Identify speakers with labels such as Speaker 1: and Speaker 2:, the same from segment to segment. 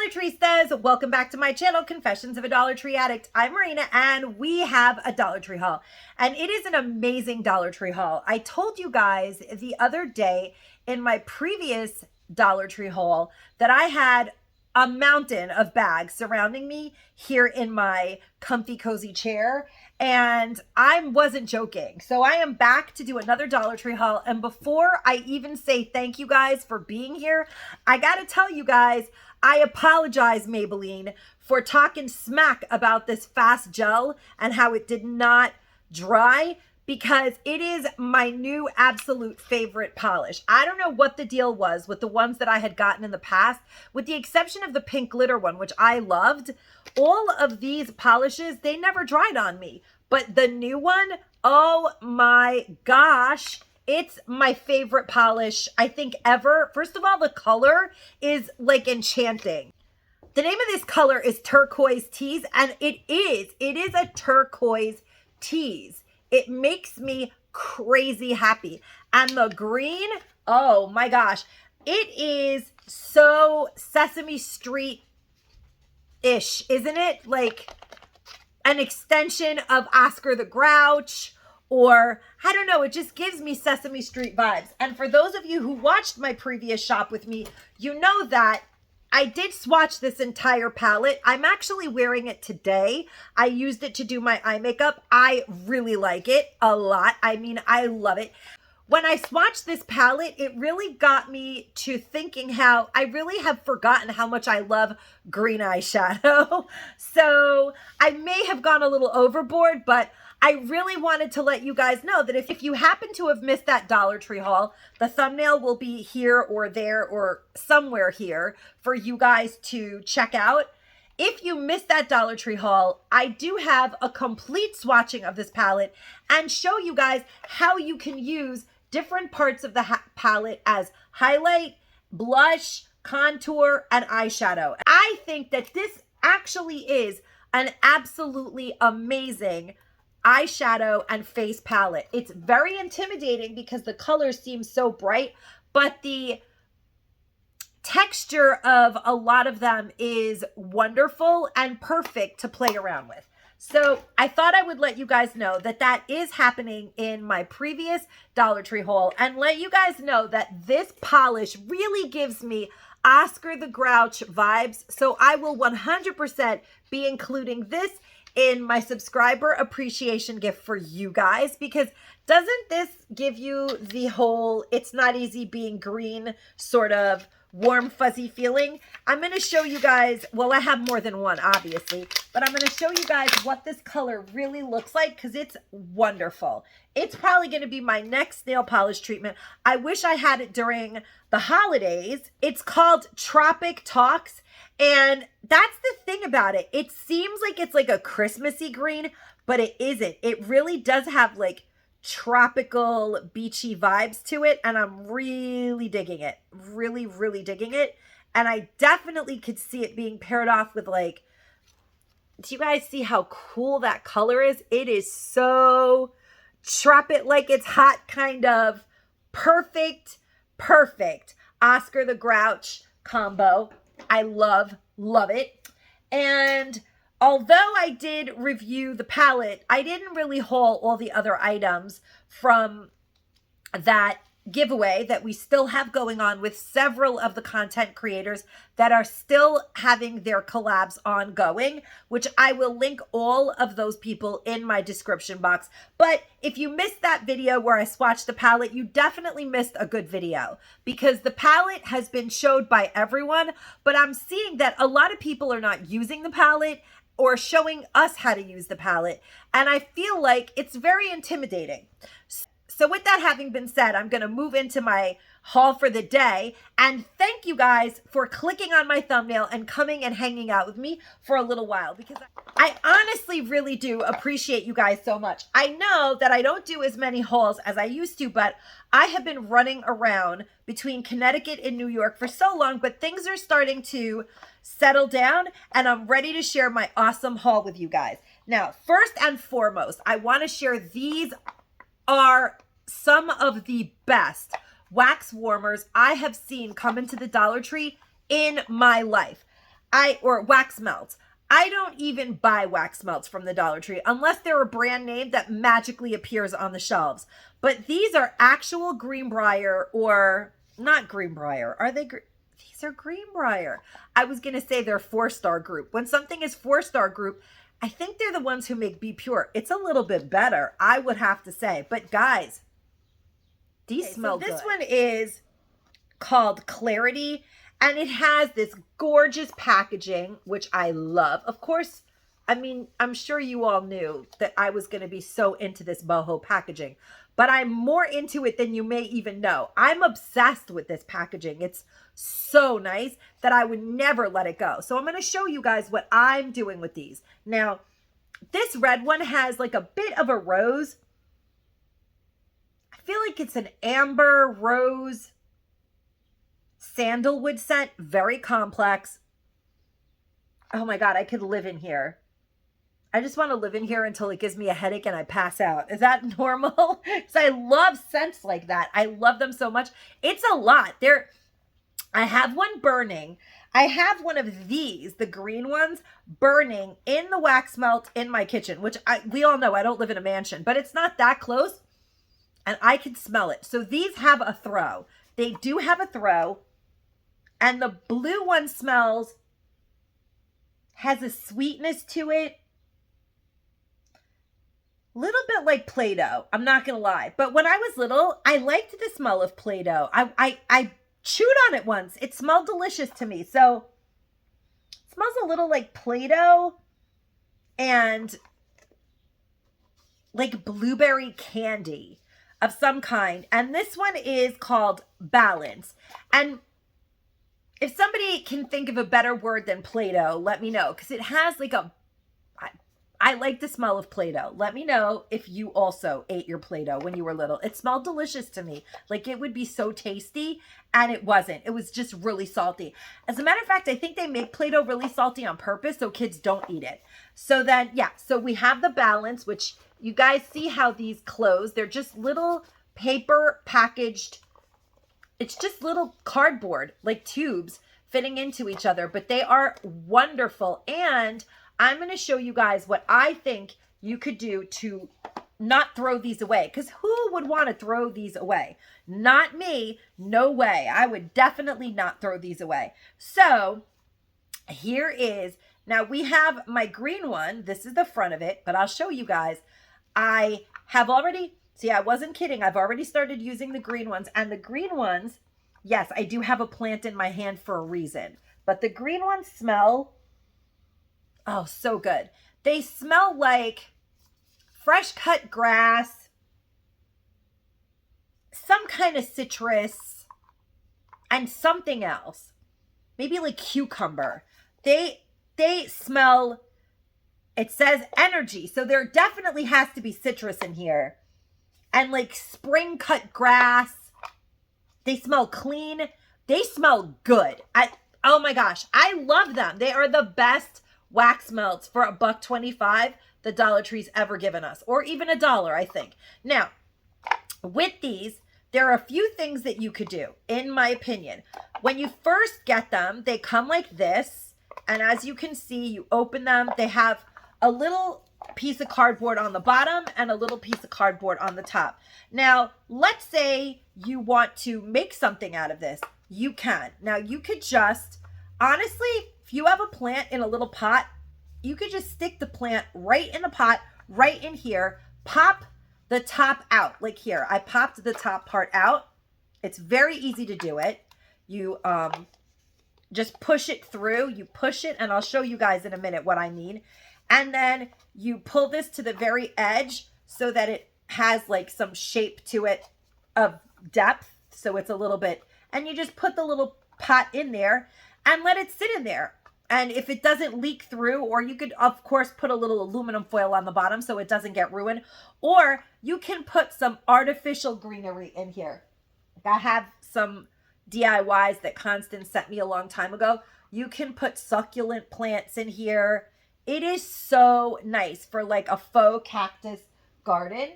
Speaker 1: Dollar Tree says, welcome back to my channel, Confessions of a Dollar Tree Addict. I'm Marina and we have a Dollar Tree haul. And it is an amazing Dollar Tree haul. I told you guys the other day in my previous Dollar Tree haul that I had a mountain of bags surrounding me here in my comfy cozy chair, and I wasn't joking. So I am back to do another Dollar Tree haul, and before I even say thank you guys for being here, I gotta tell you guys, I apologize, Maybelline, for talking smack about this fast gel and how it did not dry, because it is my new absolute favorite polish. I don't know what the deal was with the ones that I had gotten in the past, with the exception of the pink glitter one, which I loved. All of these polishes, they never dried on me. But the new one, oh my gosh, it's my favorite polish, I think, ever. First of all, the color is like enchanting. The name of this color is Turquoise Tease, and it is a turquoise tease. It makes me crazy happy. And the green, oh my gosh, it is so Sesame Street-ish, isn't it? Like an extension of Oscar the Grouch, or I don't know, it just gives me Sesame Street vibes. And for those of you who watched my previous shop with me, you know that I did swatch this entire palette. I'm actually wearing it today. I used it to do my eye makeup. I really like it a lot. I mean, I love it. When I swatched this palette, it really got me to thinking how I really have forgotten how much I love green eyeshadow. So I may have gone a little overboard, but I really wanted to let you guys know that if you happen to have missed that Dollar Tree haul, the thumbnail will be here or there or somewhere here for you guys to check out. If you missed that Dollar Tree haul, I do have a complete swatching of this palette and show you guys how you can use different parts of the palette as highlight, blush, contour, and eyeshadow. I think that this actually is an absolutely amazing eyeshadow and face palette. It's very intimidating because the colors seem so bright, but the texture of a lot of them is wonderful and perfect to play around with. So I thought I would let you guys know that that is happening in my previous Dollar Tree haul, and let you guys know that this polish really gives me Oscar the Grouch vibes. So I will 100% be including this in my subscriber appreciation gift for you guys, because doesn't this give you the whole it's not easy being green sort of warm fuzzy feeling? I'm going to show you guys, well, I have more than one obviously, but I'm going to show you guys what this color really looks like, because it's wonderful. It's probably going to be my next nail polish treatment. I wish I had it during the holidays. It's called Tropic Talks, and that's the thing about it. It seems like it's like a Christmassy green, but it isn't. It really does have like tropical beachy vibes to it, and I'm really digging it. Really digging it. And I definitely could see it being paired off with, like, do you guys see how cool that color is? It is so tropic, like it's hot, kind of perfect Oscar the Grouch combo. I love it. And although I did review the palette, I didn't really haul all the other items from that giveaway that we still have going on with several of the content creators that are still having their collabs ongoing, which I will link all of those people in my description box. But if you missed that video where I swatched the palette, you definitely missed a good video, because the palette has been showed by everyone, but I'm seeing that a lot of people are not using the palette or showing us how to use the palette, and I feel like it's very intimidating. So with that having been said, I'm going to move into my haul for the day, and thank you guys for clicking on my thumbnail and coming and hanging out with me for a little while, because I honestly really do appreciate you guys so much. I know that I don't do as many hauls as I used to, but I have been running around between Connecticut and New York for so long, but things are starting to settle down, and I'm ready to share my awesome haul with you guys. Now, first and foremost, I want to share these are some of the best wax warmers I have seen come into the Dollar Tree in my life. or wax melts. I don't even buy wax melts from the Dollar Tree unless they're a brand name that magically appears on the shelves. But these are actual Greenbrier, or not Greenbrier. Are they? These are Greenbrier. I was going to say they're 4-Star Group. When something is 4-Star Group, I think they're the ones who make Be Pure. It's a little bit better, I would have to say. But guys, these smell good. This one is called Clarity, and it has this gorgeous packaging, which I love. Of course, I mean, I'm sure you all knew that I was going to be so into this boho packaging, but I'm more into it than you may even know. I'm obsessed with this packaging. It's so nice that I would never let it go. So I'm going to show you guys what I'm doing with these. Now, this red one has like a bit of a rose. I feel like it's an amber rose sandalwood scent, very complex. Oh my God, I could live in here. I just want to live in here until it gives me a headache and I pass out. Is that normal? Because I love scents like that. I love them so much. It's a lot. I have one burning. I have one of these, the green ones, burning in the wax melt in my kitchen, which we all know I don't live in a mansion, but it's not that close and I can smell it. So these have a throw. They do have a throw. And the blue one has a sweetness to it. Little bit like Play-Doh, I'm not going to lie. But when I was little, I liked the smell of Play-Doh. I chewed on it once. It smelled delicious to me. So it smells a little like Play-Doh and like blueberry candy of some kind. And this one is called Balance. And if somebody can think of a better word than Play-Doh, let me know. Because it has like I like the smell of Play-Doh. Let me know if you also ate your Play-Doh when you were little. It smelled delicious to me. Like it would be so tasty, and it wasn't. It was just really salty. As a matter of fact, I think they make Play-Doh really salty on purpose so kids don't eat it. So then, yeah, so we have the Balance, which you guys see how these close. They're just little paper packaged. It's just little cardboard, like tubes fitting into each other, but they are wonderful. And I'm going to show you guys what I think you could do to not throw these away. Because who would want to throw these away? Not me. No way. I would definitely not throw these away. So here is, now we have my green one. This is the front of it, but I'll show you guys. I have already, see, I wasn't kidding. I've already started using the green ones, and the green ones, yes, I do have a plant in my hand for a reason, but the green ones smell, oh, so good. They smell like fresh cut grass, some kind of citrus, and something else. Maybe like cucumber. They smell, it says energy. So there definitely has to be citrus in here. And like spring cut grass. They smell clean. They smell good. Oh my gosh, I love them. They are the best wax melts for $1.25 the Dollar Tree's ever given us, or even $1, I think. Now, with these, there are a few things that you could do, in my opinion. When you first get them, they come like this, and as you can see, you open them. They have a little piece of cardboard on the bottom and a little piece of cardboard on the top. Now, let's say you want to make something out of this. You can. Now, you could just, honestly, if you have a plant in a little pot, you could just stick the plant right in the pot, right in here, pop the top out, like here. I popped the top part out. It's very easy to do it. You just push it through. You push it, and I'll show you guys in a minute what I mean. And then you pull this to the very edge so that it has like some shape to it of depth. So it's a little bit, and you just put the little pot in there and let it sit in there. And if it doesn't leak through, or you could, of course, put a little aluminum foil on the bottom so it doesn't get ruined. Or you can put some artificial greenery in here. I have some DIYs that Constance sent me a long time ago. You can put succulent plants in here. It is so nice for like a faux cactus garden.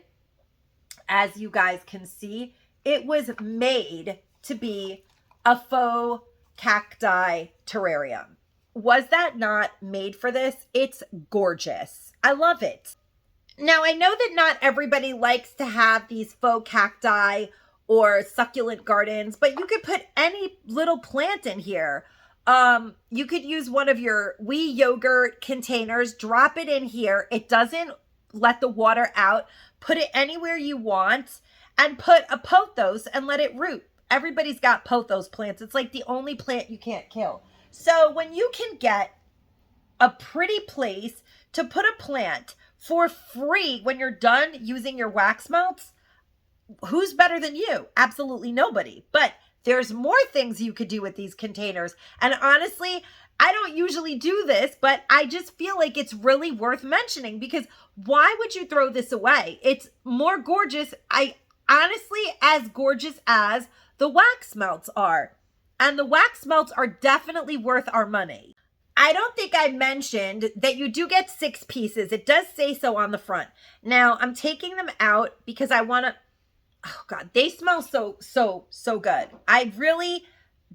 Speaker 1: As you guys can see, it was made to be a faux cacti terrarium. was that not made for this? It's gorgeous. I love it. Now, I know that not everybody likes to have these faux cacti or succulent gardens, but you could put any little plant in here. You could use one of your wee yogurt containers, drop it in here. It doesn't let the water out. Put it anywhere you want and put a pothos and let it root. Everybody's got pothos plants. It's like the only plant you can't kill. So when you can get a pretty place to put a plant for free when you're done using your wax melts, who's better than you? Absolutely nobody. But there's more things you could do with these containers. And honestly, I don't usually do this, but I just feel like it's really worth mentioning, because why would you throw this away? It's more gorgeous. Honestly, as gorgeous as the wax melts are. And the wax melts are definitely worth our money. I don't think I mentioned that you do get 6 pieces. It does say so on the front. Now, I'm taking them out because I want to, oh God, they smell so good. I really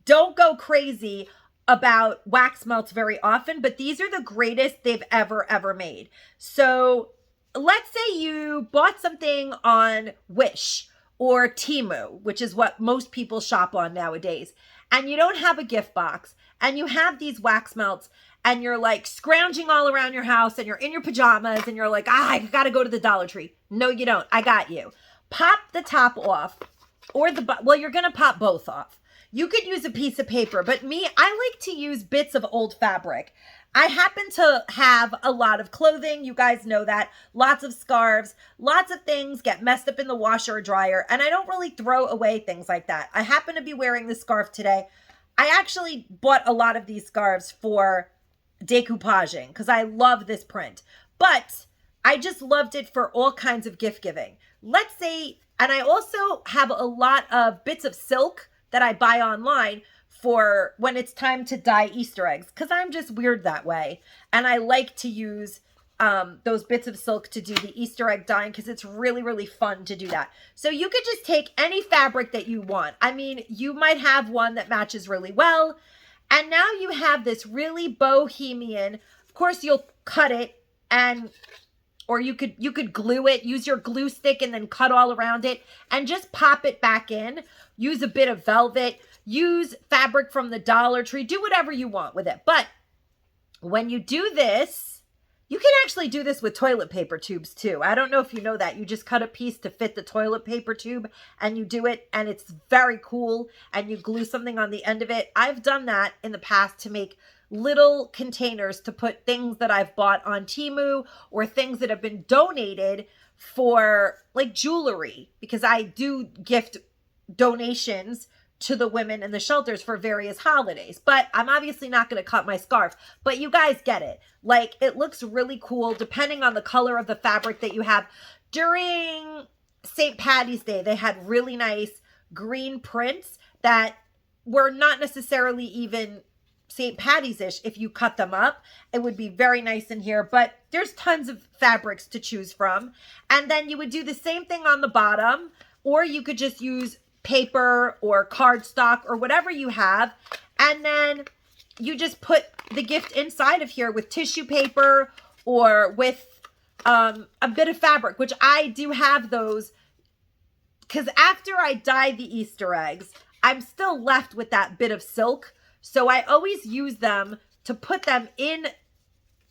Speaker 1: don't go crazy about wax melts very often, but these are the greatest they've ever made. So let's say you bought something on Wish or Temu, which is what most people shop on nowadays, and you don't have a gift box, and you have these wax melts, and you're like scrounging all around your house, and you're in your pajamas, and you're like, I gotta go to the Dollar Tree. No, you don't. I got you. Pop the top off, or well, you're gonna pop both off. You could use a piece of paper, but me, I like to use bits of old fabric. I happen to have a lot of clothing. You guys know that. Lots of scarves, lots of things get messed up in the washer or dryer, and I don't really throw away things like that. I happen to be wearing this scarf today. I actually bought a lot of these scarves for decoupaging because I love this print, but I just loved it for all kinds of gift giving. Let's say, and I also have a lot of bits of silk that I buy online for when it's time to dye Easter eggs, because I'm just weird that way. And I like to use those bits of silk to do the Easter egg dyeing because it's really fun to do that. So you could just take any fabric that you want. I mean, you might have one that matches really well. And now you have this really bohemian, of course you'll cut it, and or you could glue it, use your glue stick and then cut all around it and just pop it back in. Use a bit of velvet, use fabric from the Dollar Tree, do whatever you want with it. But when you do this, you can actually do this with toilet paper tubes too. I don't know if you know that. You just cut a piece to fit the toilet paper tube and you do it, and it's very cool, and you glue something on the end of it. I've done that in the past to make little containers to put things that I've bought on Temu or things that have been donated for, like jewelry, because I do gift donations to the women in the shelters for various holidays. But I'm obviously not going to cut my scarf, but you guys get it. Like, it looks really cool depending on the color of the fabric that you have. During St. Patty's Day, they had really nice green prints that were not necessarily even St. Patty's-ish. If you cut them up, it would be very nice in here, but there's tons of fabrics to choose from. And then you would do the same thing on the bottom, or you could just use paper or cardstock or whatever you have, and then you just put the gift inside of here with tissue paper or with a bit of fabric, which I do have those, because after I dye the Easter eggs, I'm still left with that bit of silk. So I always use them to put them in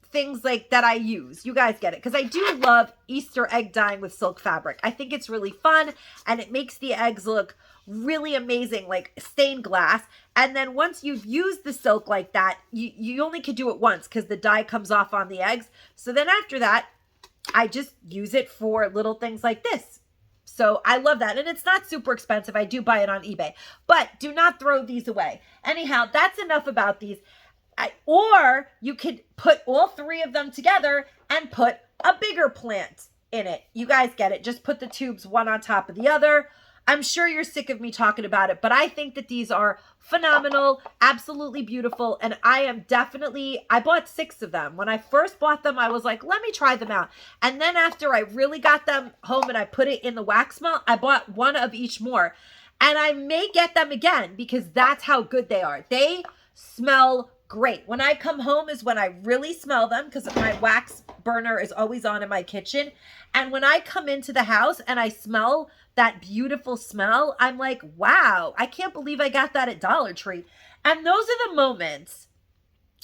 Speaker 1: things like that I use. You guys get it. Because I do love Easter egg dyeing with silk fabric. I think it's really fun, and it makes the eggs look really amazing, like stained glass. And then once you've used the silk like that, you only could do it once because the dye comes off on the eggs. So then after that, I just use it for little things like this. So I love that. And it's not super expensive. I do buy it on eBay. But do not throw these away. Anyhow, that's enough about these. Or you could put all 3 of them together and put a bigger plant in it. You guys get it. Just put the tubes one on top of the other. I'm sure you're sick of me talking about it, but I think that these are phenomenal, absolutely beautiful, and I bought 6 of them. When I first bought them, I was like, let me try them out. And then after I really got them home and I put it in the wax melt, I bought 1 of each more. And I may get them again because that's how good they are. They smell great. When I come home is when I really smell them because my wax burner is always on in my kitchen. And when I come into the house and I smell that beautiful smell, I'm like, wow, I can't believe I got that at Dollar Tree. And those are the moments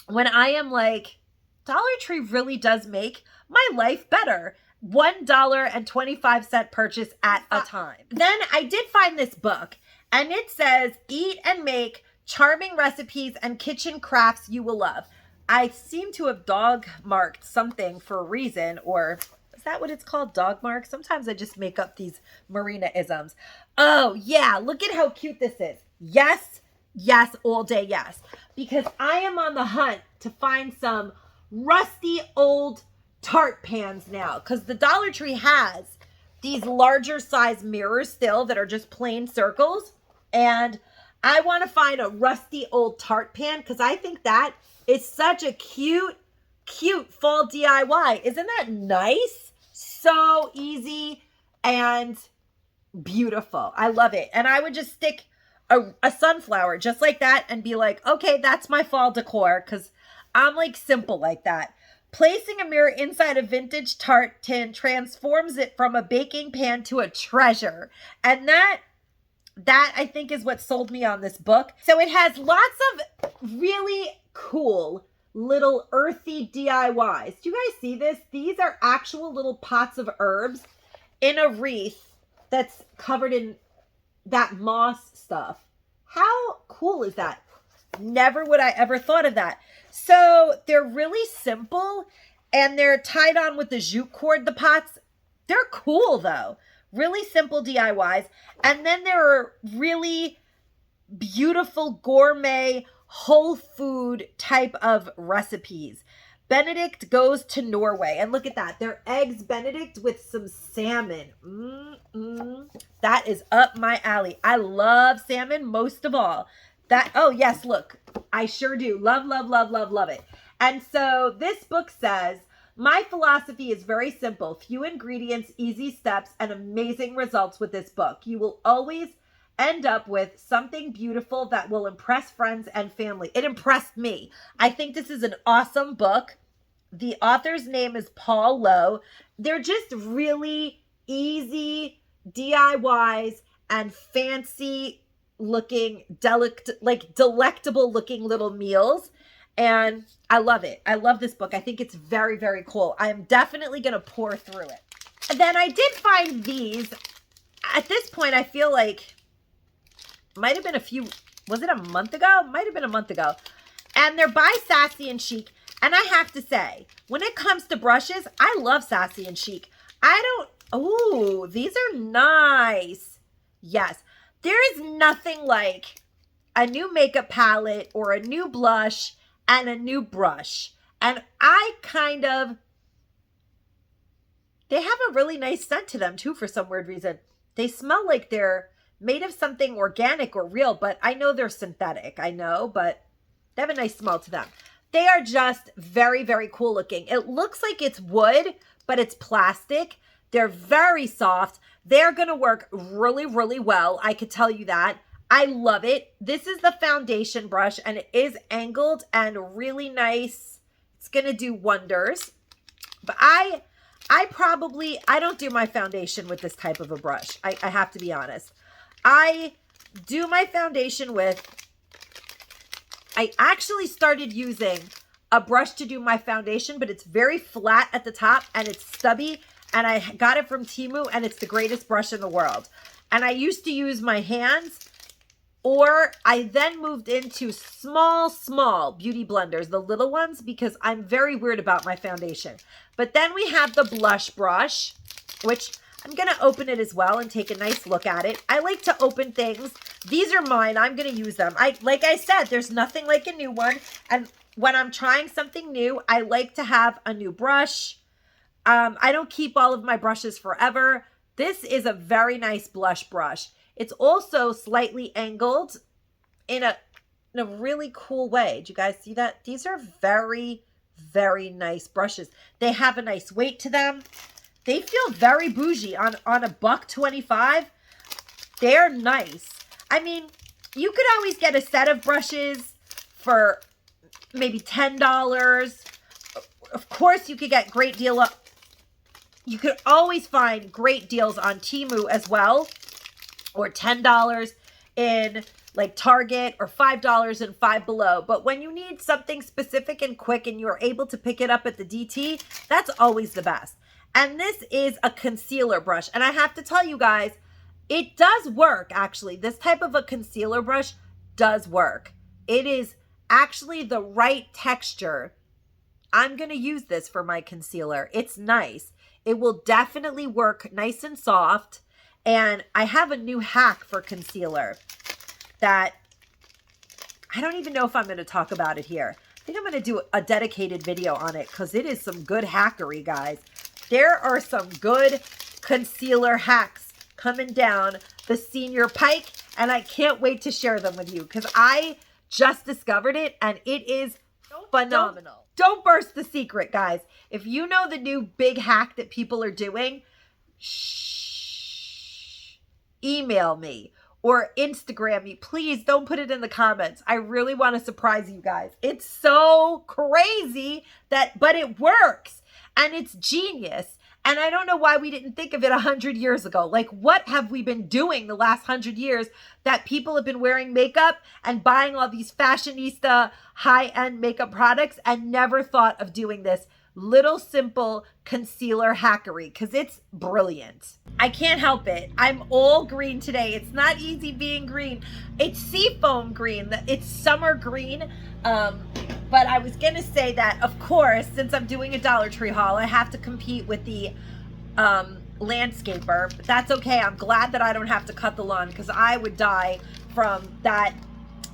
Speaker 1: when I am like, Dollar Tree really does make my life better. $1.25 purchase at a time. Then I did find this book, and it says, Eat and Make Charming Recipes and Kitchen Crafts You Will Love. I seem to have dog marked something for a reason, or is that what it's called? Dog mark? Sometimes I just make up these Marina isms. Oh yeah, look at how cute this is. Yes, yes, all day yes. Because I am on the hunt to find some rusty old tart pans now, because the Dollar Tree has these larger size mirrors still that are just plain circles, and I want to find a rusty old tart pan because I think that is such a cute fall DIY. Isn't that nice? So easy and beautiful. I love it. And I would just stick a sunflower just like that and be like, okay, that's my fall decor, because I'm like simple like that. Placing a mirror inside a vintage tart tin transforms it from a baking pan to a treasure. And that I think is what sold me on this book. So it has lots of really cool little earthy DIYs. Do you guys see this? These are actual little pots of herbs in a wreath that's covered in that moss stuff. How cool is that? Never would I ever thought of that. So they're really simple and they're tied on with the jute cord, the pots. They're cool though. Really simple DIYs. And then there are really beautiful gourmet whole food type of recipes. Benedict goes to Norway. And look at that. They're eggs Benedict with some salmon. That is up my alley. I love salmon most of all. Oh yes, look, I sure do. Love, love, love, love, love it. And so this book says, my philosophy is very simple. Few ingredients, easy steps, and amazing results with this book. You will always end up with something beautiful that will impress friends and family. It impressed me. I think this is an awesome book. The author's name is Paul Lowe. They're just really easy DIYs and fancy looking, delectable looking little meals. And I love it. I love this book. I think it's very, very cool. I'm definitely going to pour through it. And then I did find these. At this point, I feel like might have been was it a month ago? Might have been a month ago. And they're by Sassy and Chic. And I have to say, when it comes to brushes, I love Sassy and Chic. Oh, these are nice. Yes. There is nothing like a new makeup palette or a new blush and a new brush. And they have a really nice scent to them too for some weird reason. They smell like they're made of something organic or real, but I know they're synthetic. I know, but they have a nice smell to them. They are just very, very cool looking. It looks like it's wood, but it's plastic. They're very soft. They're going to work really, really well. I could tell you that. I love it. This is the foundation brush and it is angled and really nice. It's going to do wonders. But I don't do my foundation with this type of a brush. I have to be honest. I do my foundation with, I actually started using a brush to do my foundation, but it's very flat at the top and it's stubby. And I got it from Temu and it's the greatest brush in the world. And I used to use my hands, or I then moved into small beauty blenders, the little ones, because I'm very weird about my foundation. But then we have the blush brush, which I'm going to open it as well and take a nice look at it. I like to open things. These are mine. I'm going to use them. Like I said, there's nothing like a new one. And when I'm trying something new, I like to have a new brush. I don't keep all of my brushes forever. This is a very nice blush brush. It's also slightly angled in a really cool way. Do you guys see that? These are very, very nice brushes. They have a nice weight to them. They feel very bougie on $1.25. They're nice. I mean, you could always get a set of brushes for maybe $10. Of course, you could get great deal. You could always find great deals on Temu as well, or $10 in like Target, or $5 in Five Below. But when you need something specific and quick and you're able to pick it up at the DT, that's always the best. And this is a concealer brush. And I have to tell you guys, it does work, actually. This type of a concealer brush does work. It is actually the right texture. I'm going to use this for my concealer. It's nice. It will definitely work nice and soft. And I have a new hack for concealer that I don't even know if I'm going to talk about it here. I think I'm going to do a dedicated video on it because it is some good hackery, guys. There are some good concealer hacks coming down the senior pike, and I can't wait to share them with you because I just discovered it and it is phenomenal. Don't burst the secret, guys. If you know the new big hack that people are doing, email me or Instagram me. Please don't put it in the comments. I really want to surprise you guys. It's so crazy but it works and it's genius. And I don't know why we didn't think of it 100 years ago. Like, what have we been doing the last 100 years that people have been wearing makeup and buying all these fashionista high-end makeup products and never thought of doing this little simple concealer hackery? Because it's brilliant. I can't help it. I'm all green today. It's not easy being green. It's seafoam green. It's summer green. But I was going to say that, of course, since I'm doing a Dollar Tree haul, I have to compete with the landscaper. But that's okay. I'm glad that I don't have to cut the lawn because I would die from that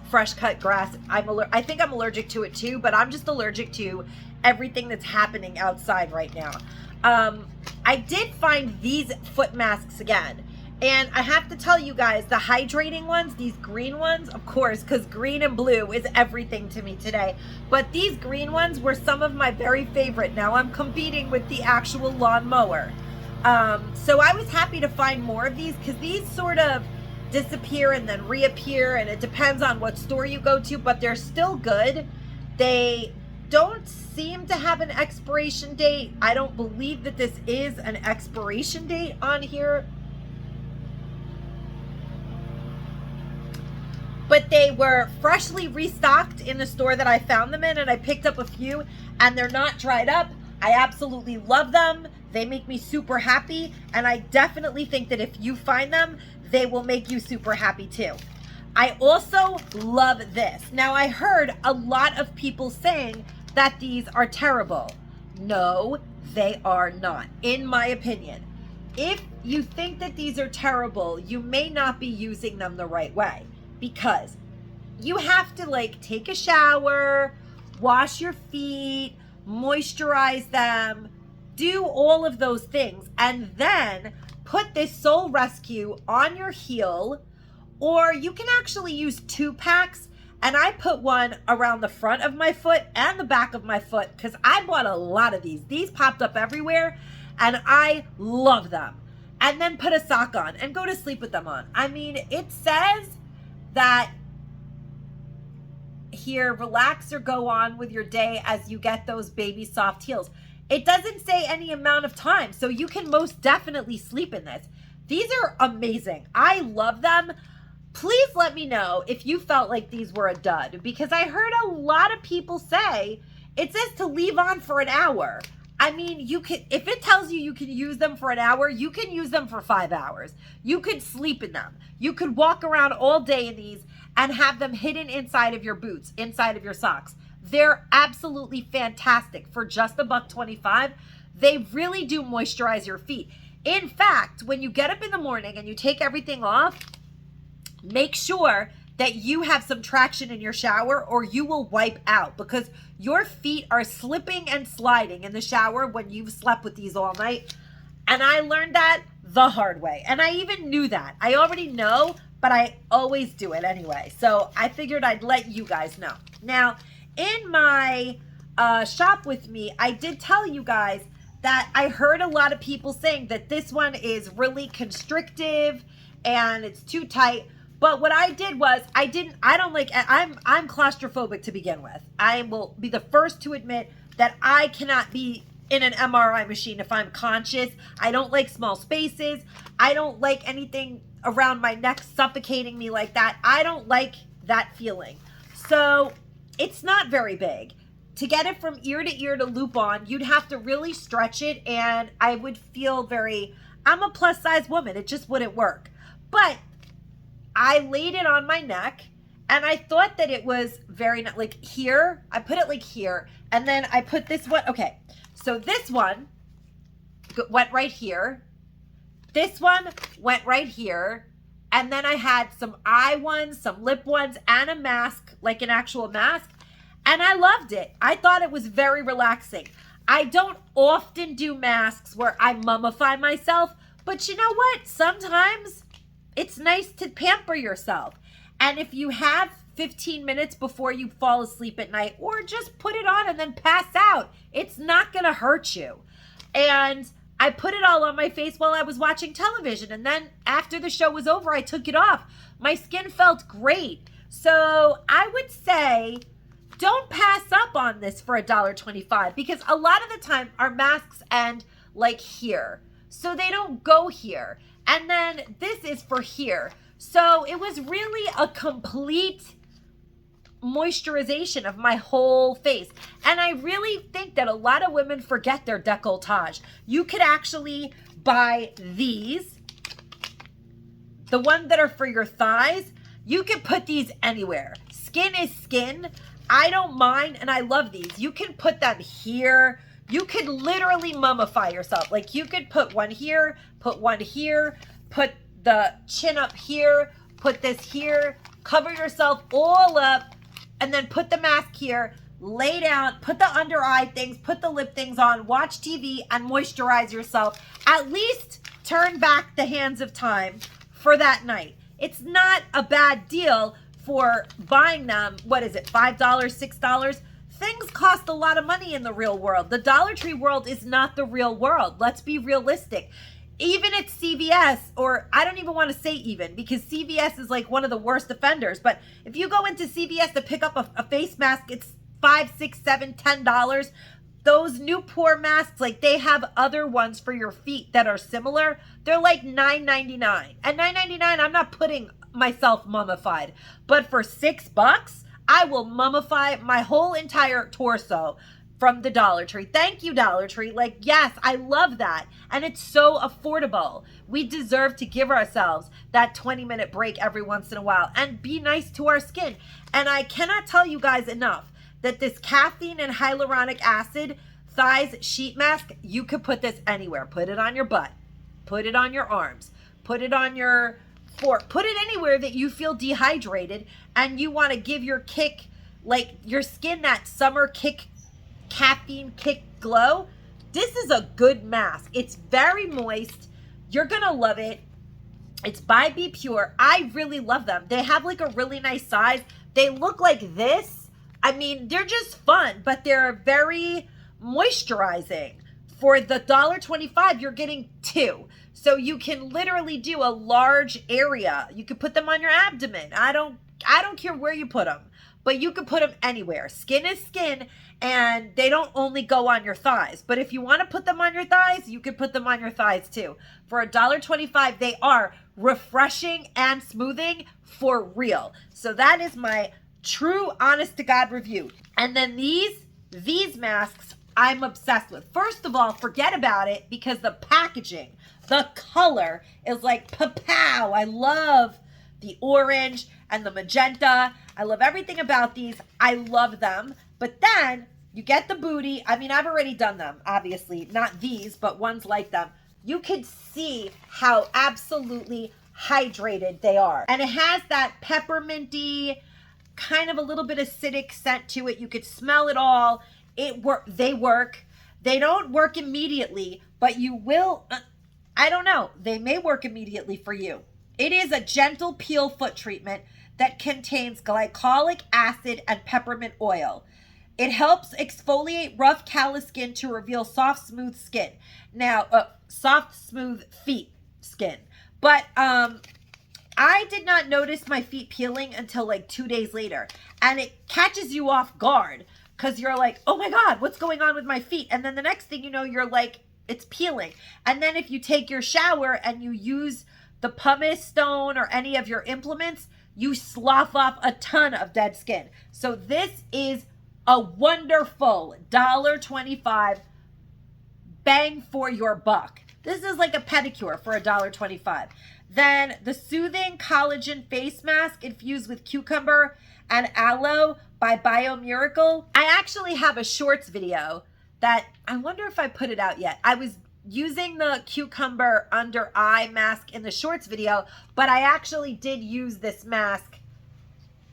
Speaker 1: fresh cut grass. I think I'm allergic to it too, but I'm just allergic to everything that's happening outside right now. I did find these foot masks again. And I have to tell you guys, the hydrating ones, these green ones, of course, because green and blue is everything to me today. But these green ones were some of my very favorite. Now I'm competing with the actual lawnmower. So I was happy to find more of these because these sort of disappear and then reappear. And it depends on what store you go to, but they're still good. They don't seem to have an expiration date. I don't believe that this is an expiration date on here. But they were freshly restocked in the store that I found them in, and I picked up a few, and they're not dried up. I absolutely love them. They make me super happy, and I definitely think that if you find them, they will make you super happy too. I also love this. Now, I heard a lot of people saying that these are terrible. No, they are not, in my opinion. If you think that these are terrible, you may not be using them the right way. Because you have to like take a shower, wash your feet, moisturize them, do all of those things, and then put this Soul Rescue on your heel. Or you can actually use 2 packs, and I put one around the front of my foot and the back of my foot because I bought a lot of these. These popped up everywhere and I love them. And then put a sock on and go to sleep with them on. I mean, it says that here, relax or go on with your day as you get those baby soft heels. It doesn't say any amount of time, so you can most definitely sleep in this. These are amazing. I love them. Please let me know if you felt like these were a dud, because I heard a lot of people say it says to leave on for an hour. I mean, you can, if it tells you you can use them for an hour, you can use them for 5 hours. You could sleep in them. You could walk around all day in these and have them hidden inside of your boots, inside of your socks. They're absolutely fantastic for just $1.25. They really do moisturize your feet. In fact, when you get up in the morning and you take everything off, make sure that you have some traction in your shower or you will wipe out, because your feet are slipping and sliding in the shower when you've slept with these all night. And I learned that the hard way. And I even knew that. I already know, but I always do it anyway. So I figured I'd let you guys know. Now, in my shop with me, I did tell you guys that I heard a lot of people saying that this one is really constrictive and it's too tight. But what I did was I don't like, I'm claustrophobic to begin with. I will be the first to admit that I cannot be in an MRI machine if I'm conscious. I don't like small spaces. I don't like anything around my neck suffocating me like that. I don't like that feeling. So it's not very big. To get it from ear to ear to loop on, you'd have to really stretch it, and I would feel very, I'm a plus size woman. It just wouldn't work. But I laid it on my neck, and I thought that it was very, like here, I put it like here, and then I put this one. Okay, so this one went right here. This one went right here. And then I had some eye ones, some lip ones, and a mask, like an actual mask. And I loved it. I thought it was very relaxing. I don't often do masks where I mummify myself, but you know what? Sometimes it's nice to pamper yourself. And if you have 15 minutes before you fall asleep at night, or just put it on and then pass out, it's not going to hurt you. And I put it all on my face while I was watching television. And then after the show was over, I took it off. My skin felt great. So I would say don't pass up on this for $1.25, because a lot of the time our masks end like here. So they don't go here. And then this is for here. So it was really a complete moisturization of my whole face. And I really think that a lot of women forget their décolletage. You could actually buy these, the ones that are for your thighs. You can put these anywhere. Skin is skin. I don't mind, and I love these. You can put them here. You could literally mummify yourself. Like you could put one here, put the chin up here, put this here, cover yourself all up, and then put the mask here, lay down, put the under eye things, put the lip things on, watch TV, and moisturize yourself. At least turn back the hands of time for that night. It's not a bad deal for buying them. What is it, $5, $6? Things cost a lot of money in the real world. The Dollar Tree world is not the real world. Let's be realistic. Even at CVS, or I don't even want to say even, because CVS is like one of the worst offenders. But if you go into CVS to pick up a face mask, it's $5, $6, $7, $10. Those Newport masks, like they have other ones for your feet that are similar. They're like $9.99. And $9.99, I'm not putting myself mummified. But for $6, I will mummify my whole entire torso from the Dollar Tree. Thank you, Dollar Tree. Like, yes, I love that. And it's so affordable. We deserve to give ourselves that 20-minute break every once in a while and be nice to our skin. And I cannot tell you guys enough that this caffeine and hyaluronic acid thighs sheet mask, you could put this anywhere. Put it on your butt. Put it on your arms. Put it on your fork. Put it anywhere that you feel dehydrated and you want to give your kick, like your skin, that summer kick, caffeine kick glow. This is a good mask. It's very moist. You're gonna love it. It's by Be Pure. I really love them. They have like a really nice size. They look like this. I mean, they're just fun, but they're very moisturizing. For the $1.25, you're getting two. So you can literally do a large area. You could put them on your abdomen. I don't care where you put them, but you can put them anywhere. Skin is skin, and they don't only go on your thighs. But if you want to put them on your thighs, you can put them on your thighs too. For $1.25, they are refreshing and smoothing for real. So that is my true, honest to God review. And then these masks, I'm obsessed with. First of all, forget about it because the packaging, the color is like pow. I love the orange and the magenta. I love everything about these. I love them. But then you get the booty. I mean, I've already done them, obviously. Not these, but ones like them. You can see how absolutely hydrated they are. And it has that pepperminty, kind of a little bit acidic scent to it. You could smell it all. They work. They don't work immediately, but you will, I don't know. They may work immediately for you. It is a gentle peel foot treatment that contains glycolic acid and peppermint oil. It helps exfoliate rough, callous skin to reveal soft, smooth skin. Now, soft, smooth feet skin. But I did not notice my feet peeling until like 2 days later. And it catches you off guard because you're like, oh my God, what's going on with my feet? And then the next thing you know, you're like, it's peeling. And then if you take your shower and you use the pumice stone or any of your implements, you slough off a ton of dead skin. So this is a wonderful $1.25 bang for your buck. This is like a pedicure for $1.25. Then the Soothing Collagen Face Mask infused with cucumber and aloe by Biomiracle. I actually have a shorts video that I wonder if I put it out yet. I was using the cucumber under eye mask in the shorts video, but I actually did use this mask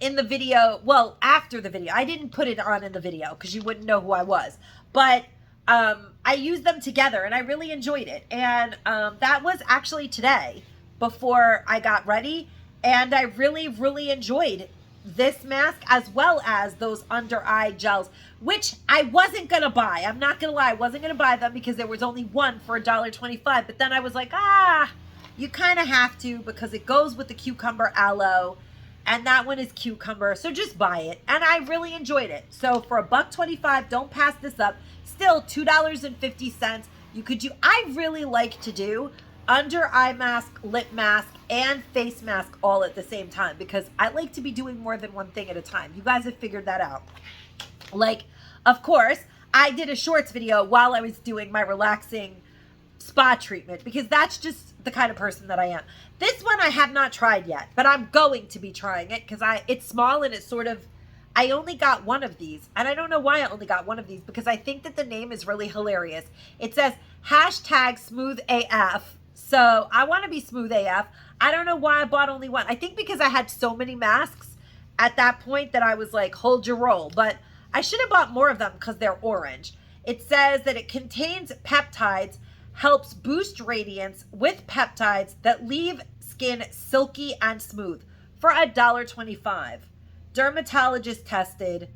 Speaker 1: in the video, well, after the video. I didn't put it on in the video because you wouldn't know who I was. But I used them together and I really enjoyed it. And that was actually today before I got ready. And I really, really enjoyed this mask as well as those under eye gels, which I wasn't going to buy. I'm not going to lie. I wasn't going to buy them because there was only one for $1.25. But then I was like, you kind of have to because it goes with the cucumber aloe. And that one is cucumber. So just buy it. And I really enjoyed it. So for $1.25, don't pass this up. Still $2.50. You could do, I really like to do under eye mask, lip mask, and face mask all at the same time because I like to be doing more than one thing at a time. You guys have figured that out. Like, of course, I did a shorts video while I was doing my relaxing spa treatment because that's just the kind of person that I am. This one I have not tried yet, but I'm going to be trying it because it's small and it's sort of, I only got one of these. And I don't know why I only got one of these because I think that the name is really hilarious. It says #SmoothAF. So I want to be smooth AF. I don't know why I bought only one. I think because I had so many masks at that point that I was like, hold your roll. But I should have bought more of them because they're orange. It says that it contains peptides, helps boost radiance with peptides that leave skin silky and smooth for $1.25. Dermatologist tested.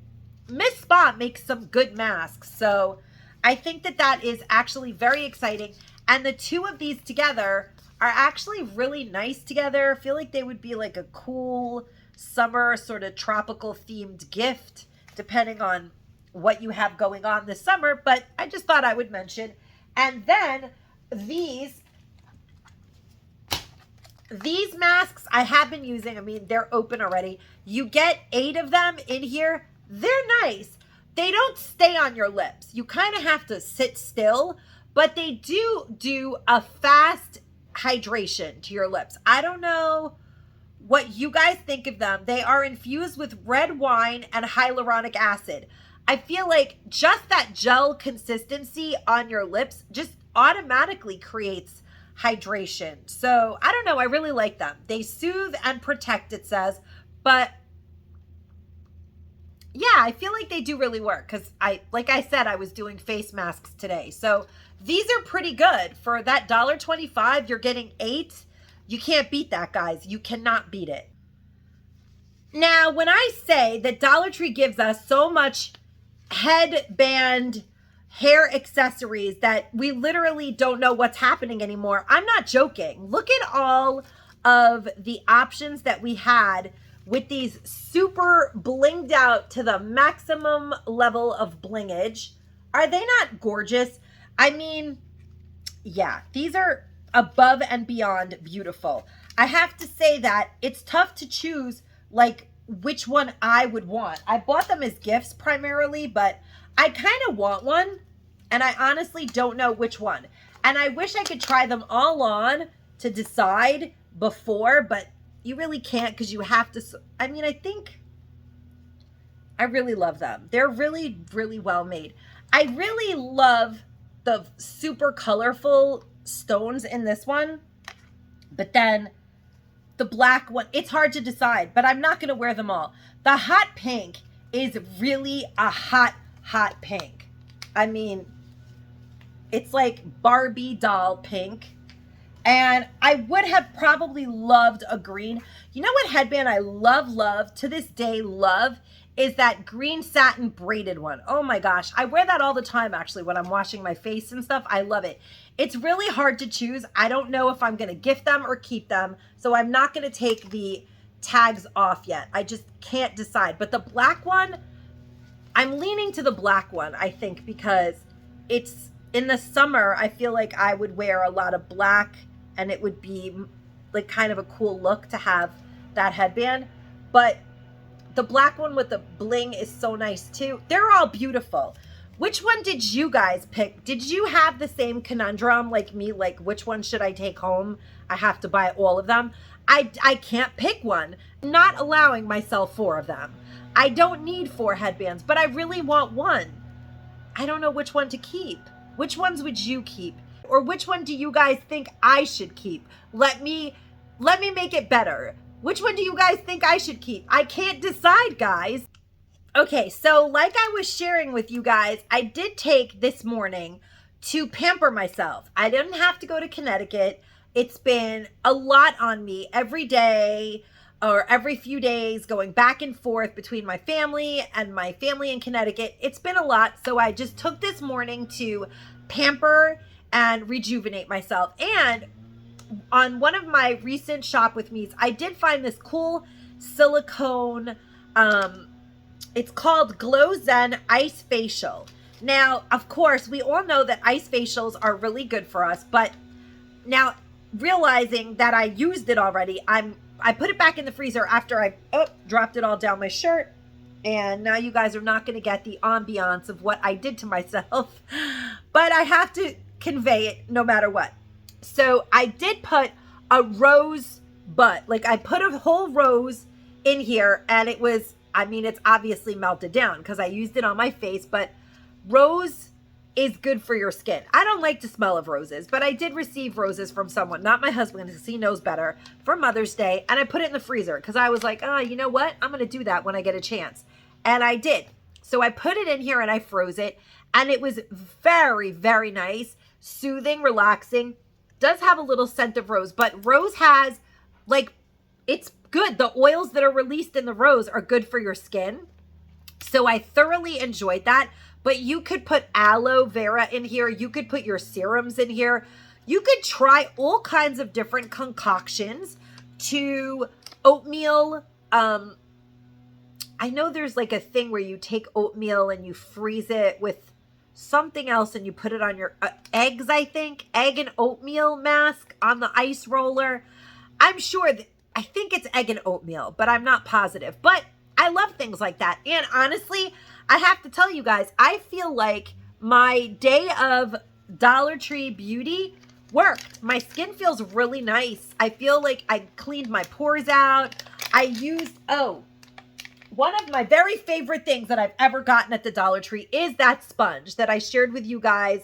Speaker 1: Miss Spa makes some good masks. So I think that that is actually very exciting. And the two of these together are actually really nice together. I feel like they would be like a cool summer sort of tropical themed gift, depending on what you have going on this summer. But I just thought I would mention. And then these masks I have been using. I mean, they're open already. You get 8 of them in here. They're nice. They don't stay on your lips. You kind of have to sit still. But they do a fast hydration to your lips. I don't know what you guys think of them. They are infused with red wine and hyaluronic acid. I feel like just that gel consistency on your lips just automatically creates hydration. So I don't know. I really like them. They soothe and protect, it says. But yeah, I feel like they do really work because like I said, I was doing face masks today. So these are pretty good. For that $1.25, you're getting 8. You can't beat that, guys. You cannot beat it. Now, when I say that Dollar Tree gives us so much headband, hair accessories that we literally don't know what's happening anymore, I'm not joking. Look at all of the options that we had with these super blinged out to the maximum level of blingage. Are they not gorgeous? I mean, yeah, these are above and beyond beautiful. I have to say that it's tough to choose like which one I would want. I bought them as gifts primarily, but I kind of want one and I honestly don't know which one. And I wish I could try them all on to decide before, but you really can't because you have to. I mean, I think I really love them. They're really, really well made. I really love the super colorful stones in this one, but then the black one, it's hard to decide, but I'm not going to wear them all. The hot pink is really a hot pink. I mean, it's like Barbie doll pink. And I would have probably loved a green. You know what headband I love, to this day love, is that green satin braided one. Oh my gosh. I wear that all the time actually when I'm washing my face and stuff. I love it. It's really hard to choose. I don't know if I'm going to gift them or keep them. So I'm not going to take the tags off yet. I just can't decide. But the black one, I'm leaning to the black one, I think, because it's in the summer. I feel like I would wear a lot of black and it would be like kind of a cool look to have that headband. But the black one with the bling is so nice too. They're all beautiful. Which one did you guys pick? Did you have the same conundrum like me? Like, which one should I take home? I have to buy all of them. I can't pick one. Not allowing myself 4 of them. I don't need 4 headbands, but I really want one. I don't know which one to keep. Which ones would you keep? Or which one do you guys think I should keep? Let me make it better. Which one do you guys think I should keep? I can't decide, guys. Okay, so like I was sharing with you guys, I did take this morning to pamper myself. I didn't have to go to Connecticut. It's been a lot on me every day or every few days, going back and forth between my family in Connecticut. It's been a lot. So I just took this morning to pamper and rejuvenate myself. And on one of my recent shop with me's, I did find this cool silicone, it's called Glow Zen Ice Facial. Now, of course, we all know that ice facials are really good for us, but now realizing that I used it already, I put it back in the freezer after I dropped it all down my shirt. And now you guys are not going to get the ambiance of what I did to myself, but I have to convey it no matter what. So I did put a rose butt, like I put a whole rose in here, and it was, I mean, it's obviously melted down because I used it on my face, but rose is good for your skin. I don't like the smell of roses, but I did receive roses from someone, not my husband because he knows better, for Mother's Day, and I put it in the freezer because I was like, oh, you know what? I'm going to do that when I get a chance. And I did. So I put it in here and I froze it, and it was very, very nice, soothing, relaxing. Does have a little scent of rose, but rose has, like, it's good. The oils that are released in the rose are good for your skin. So I thoroughly enjoyed that. But you could put aloe vera in here. You could put your serums in here. You could try all kinds of different concoctions to oatmeal. I know there's like a thing where you take oatmeal and you freeze it with something else and you put it on your eggs, I think. Egg and oatmeal mask on the ice roller. I'm sure that, I think it's egg and oatmeal, but I'm not positive. But I love things like that. And honestly, I have to tell you guys, I feel like my day of Dollar Tree beauty worked. My skin feels really nice. I feel like I cleaned my pores out. I used, one of my very favorite things that I've ever gotten at the Dollar Tree is that sponge that I shared with you guys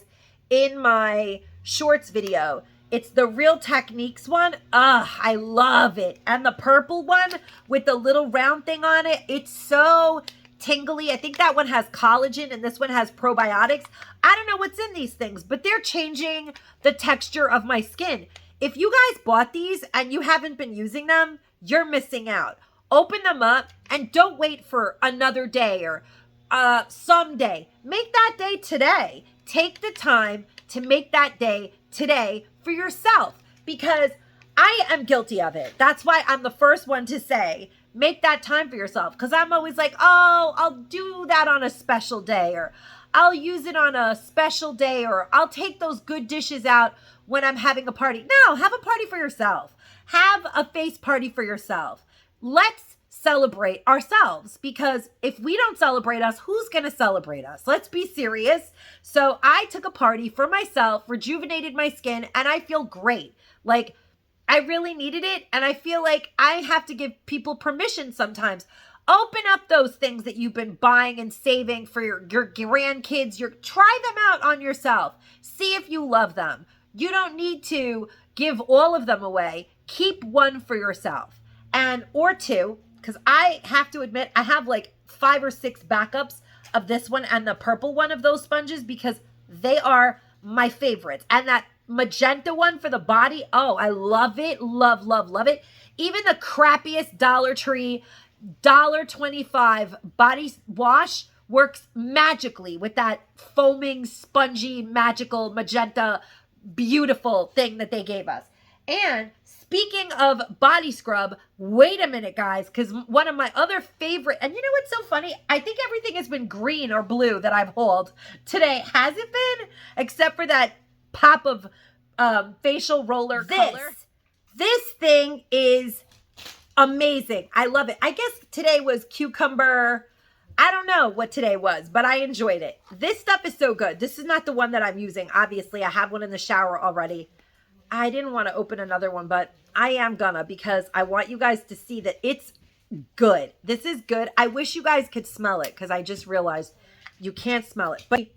Speaker 1: in my shorts video. It's the Real Techniques one. I love it. And the purple one with the little round thing on it, it's so tingly. I think that one has collagen and this one has probiotics. I don't know what's in these things, but they're changing the texture of my skin. If you guys bought these and you haven't been using them, you're missing out. Open them up and don't wait for another day or someday. Make that day today. Take the time to make that day today for yourself, because I am guilty of it. That's why I'm the first one to say, make that time for yourself, because I'm always like, oh, I'll do that on a special day, or I'll use it on a special day, or I'll take those good dishes out when I'm having a party. No, have a party for yourself. Have a face party for yourself. Let's celebrate ourselves, because if we don't celebrate us, who's going to celebrate us? Let's be serious. So I took a party for myself, rejuvenated my skin, and I feel great. Like, I really needed it, and I feel like I have to give people permission sometimes. Open up those things that you've been buying and saving for your grandkids. Try them out on yourself. See if you love them. You don't need to give all of them away. Keep one for yourself, or 2, because I have to admit, I have like 5 or 6 backups of this one and the purple one of those sponges, because they are my favorites. And that magenta one for the body, oh, I love it. Love, love, love it. Even the crappiest Dollar Tree $1.25 body wash works magically with that foaming, spongy, magical magenta beautiful thing that they gave us. And speaking of body scrub, wait a minute, guys, because one of my other favorite, and you know what's so funny? I think everything has been green or blue that I've hauled today. Has it been? Except for that pop of facial roller color. This thing is amazing. I love it. I guess today was cucumber. I don't know what today was, but I enjoyed it. This stuff is so good. This is not the one that I'm using. Obviously, I have one in the shower already. I didn't want to open another one, but I am gonna because I want you guys to see that it's good. This is good. I wish you guys could smell it because I just realized you can't smell it, but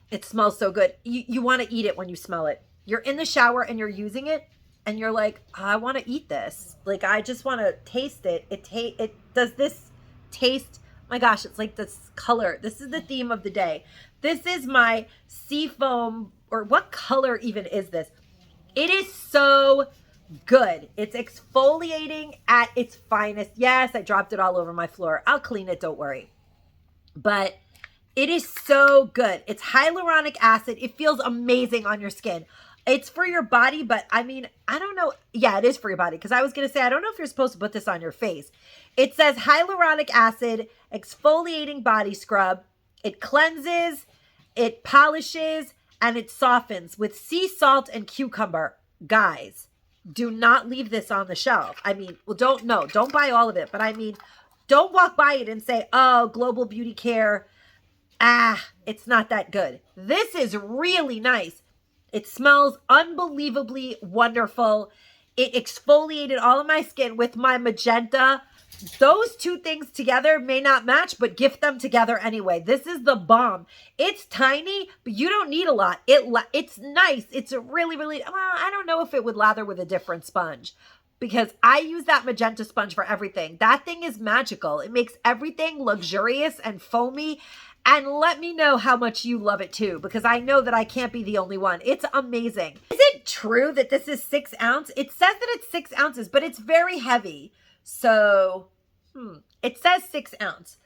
Speaker 1: it smells so good. You want to eat it when you smell it. You're in the shower and you're using it and you're like, I want to eat this. Like, I just want to taste it. It does this taste. My gosh, it's like this color. This is the theme of the day. This is my Seafoam, or what color even is this? It is so good. It's exfoliating at its finest. Yes, I dropped it all over my floor. I'll clean it, don't worry. But it is so good. It's hyaluronic acid. It feels amazing on your skin. It's for your body, but I mean, I don't know. Yeah, it is for your body because I was going to say, I don't know if you're supposed to put this on your face. It says hyaluronic acid, exfoliating body scrub. It cleanses, it polishes, and it softens with sea salt and cucumber. Guys, do not leave this on the shelf. I mean, well, don't buy all of it. But I mean, don't walk by it and say, oh, Global Beauty Care. It's not that good. This is really nice. It smells unbelievably wonderful. It exfoliated all of my skin with my magenta. Those two things together may not match, but gift them together anyway. This is the bomb. It's tiny, but you don't need a lot. It's nice. It's a really, really, well, I don't know if it would lather with a different sponge because I use that magenta sponge for everything. That thing is magical. It makes everything luxurious and foamy. And let me know how much you love it too, because I know that I can't be the only one. It's amazing. Is it true that this is 6 ounces? It says that it's 6 ounces, but it's very heavy. So, it says 6 ounce.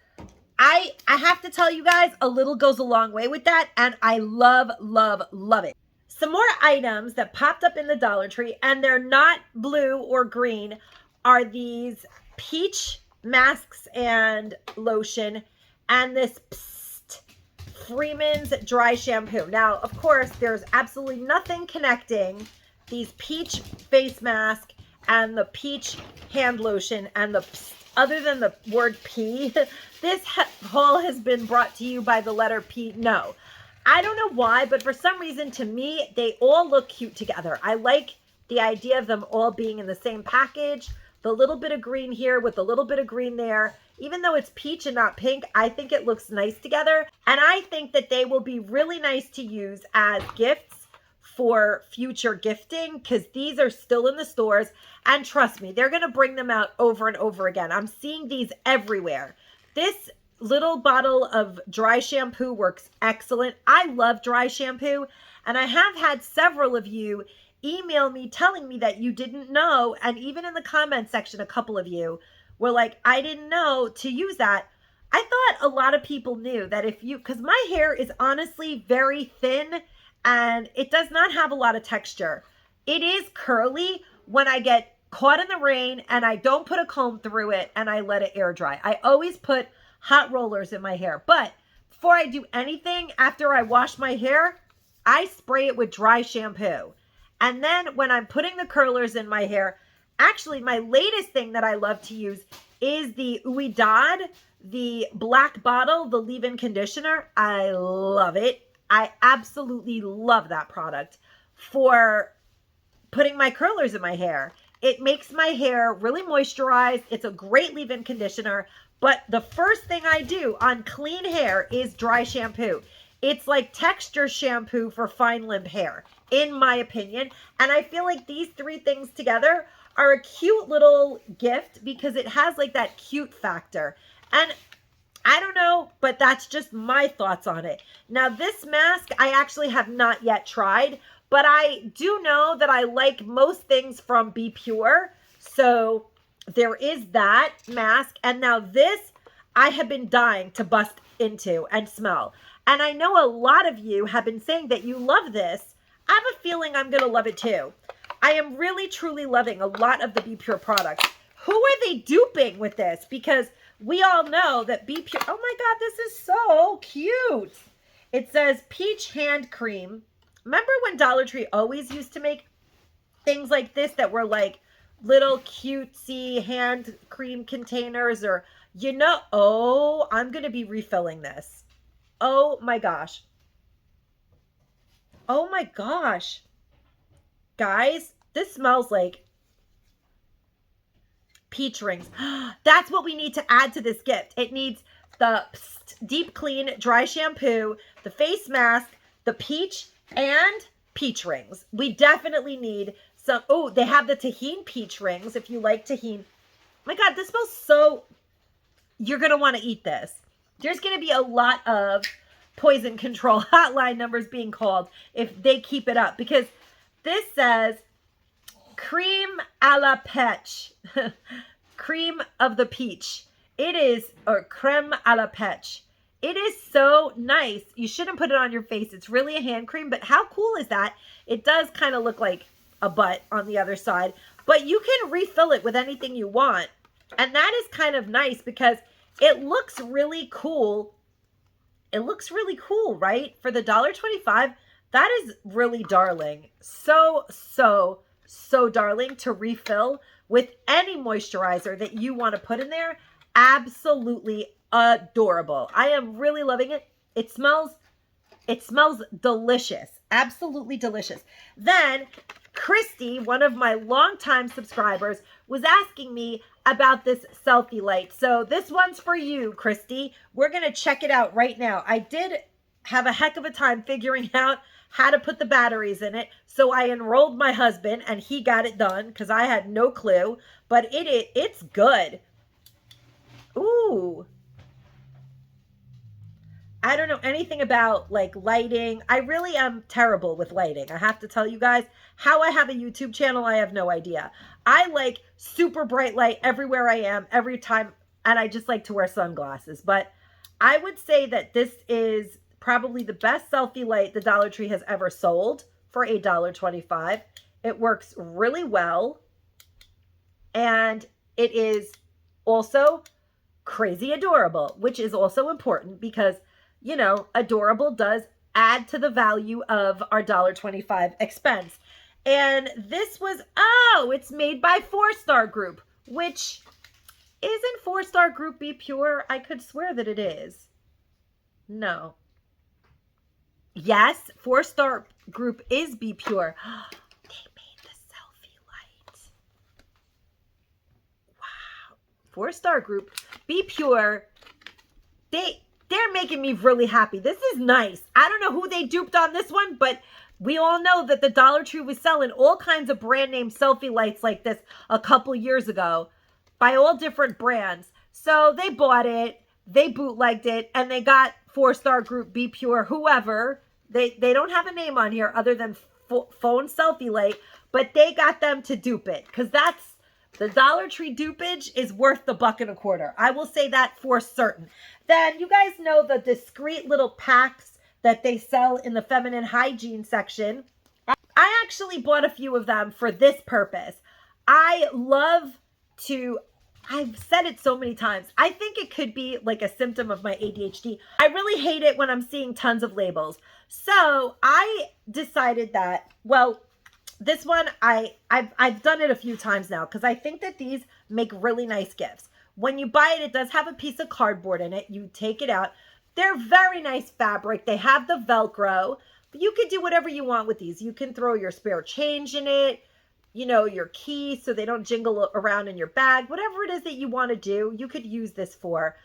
Speaker 1: I have to tell you guys, a little goes a long way with that. And I love, love, love it. Some more items that popped up in the Dollar Tree, and they're not blue or green, are these peach masks and lotion and this Freeman's dry shampoo. Now, of course, there's absolutely nothing connecting these peach face mask and the peach hand lotion and the other than the word P. This haul has been brought to you by the letter P. No, I don't know why, but for some reason, to me, they all look cute together. I like the idea of them all being in the same package. The little bit of green here with a little bit of green there. Even though it's peach and not pink, I think it looks nice together. And I think that they will be really nice to use as gifts for future gifting because these are still in the stores. And trust me, they're going to bring them out over and over again. I'm seeing these everywhere. This little bottle of dry shampoo works excellent. I love dry shampoo. And I have had several of you email me telling me that you didn't know. And even in the comment section, a couple of you were like, I didn't know to use that. I thought a lot of people knew that if you, because my hair is honestly very thin and it does not have a lot of texture. It is curly when I get caught in the rain and I don't put a comb through it and I let it air dry. I always put hot rollers in my hair. But before I do anything, after I wash my hair, I spray it with dry shampoo. And then when I'm putting the curlers in my hair, actually, my latest thing that I love to use is the Ouidad, the black bottle, the leave-in conditioner. I love it. I absolutely love that product for putting my curlers in my hair. It makes my hair really moisturized. It's a great leave-in conditioner. But the first thing I do on clean hair is dry shampoo. It's like texture shampoo for fine limp hair, in my opinion. And I feel like these three things together are a cute little gift because it has like that cute factor. And I don't know, but that's just my thoughts on it. Now, this mask I actually have not yet tried, but I do know that I like most things from Be Pure. So there is that mask. And now this I have been dying to bust into and smell. And I know a lot of you have been saying that you love this. I have a feeling I'm going to love it too. I am really, truly loving a lot of the Be Pure products. Who are they duping with this? Because we all know that Be Pure, oh my God, this is so cute. It says peach hand cream. Remember when Dollar Tree always used to make things like this that were like little cutesy hand cream containers, or, you know, oh, I'm going to be refilling this. Oh my gosh. Oh my gosh. Guys, this smells like peach rings. That's what we need to add to this gift. It needs the deep clean dry shampoo, the face mask, the peach, and peach rings. We definitely need some. Oh, they have the Tajín peach rings if you like Tajín. My God, this smells so. You're going to want to eat this. There's going to be a lot of poison control hotline numbers being called if they keep it up, because this says cream a la peach. Cream of the peach. It is, or creme a la peach. It is so nice. You shouldn't put it on your face. It's really a hand cream, but how cool is that? It does kind of look like a butt on the other side, but you can refill it with anything you want. And that is kind of nice because it looks really cool. It looks really cool, right? For the $1.25, that is really darling. So darling to refill with any moisturizer that you want to put in there. Absolutely adorable. I am really loving it. It smells delicious. Absolutely delicious. Then Christy, one of my longtime subscribers, was asking me about this selfie light. So this one's for you, Christy. We're going to check it out right now. I did have a heck of a time figuring out how to put the batteries in it. So I enrolled my husband and he got it done because I had no clue, but it's good. Ooh. I don't know anything about like lighting. I really am terrible with lighting. I have to tell you guys, how I have a YouTube channel, I have no idea. I like super bright light everywhere I am, every time, and I just like to wear sunglasses. But I would say that this is probably the best selfie light the Dollar Tree has ever sold for $1.25. It works really well. And it is also crazy adorable, which is also important because, you know, adorable does add to the value of our $1.25 expense. And this was, oh, it's made by 4-Star Group, which isn't 4-Star Group Be Pure? I could swear that it is. No. Yes, 4-Star Group is Be Pure. They made the selfie light. Wow. 4-Star Group, Be Pure. They're making me really happy. This is nice. I don't know who they duped on this one, but we all know that the Dollar Tree was selling all kinds of brand name selfie lights like this a couple years ago by all different brands. So they bought it, they bootlegged it, and they got 4-Star Group, Be Pure, whoever. They don't have a name on here other than phone selfie light, but they got them to dupe it because that's the Dollar Tree dupage is worth the $1.25. I will say that for certain. Then you guys know the discreet little packs that they sell in the feminine hygiene section. I actually bought a few of them for this purpose. I love to, I've said it so many times, I think it could be like a symptom of my ADHD. I really hate it when I'm seeing tons of labels. So I decided that, well, this one, I've done it a few times now because I think that these make really nice gifts. When you buy it, it does have a piece of cardboard in it. You take it out. They're very nice fabric. They have the Velcro. You could do whatever you want with these. You can throw your spare change in it, you know, your keys so they don't jingle around in your bag. Whatever it is that you want to do, you could use this for.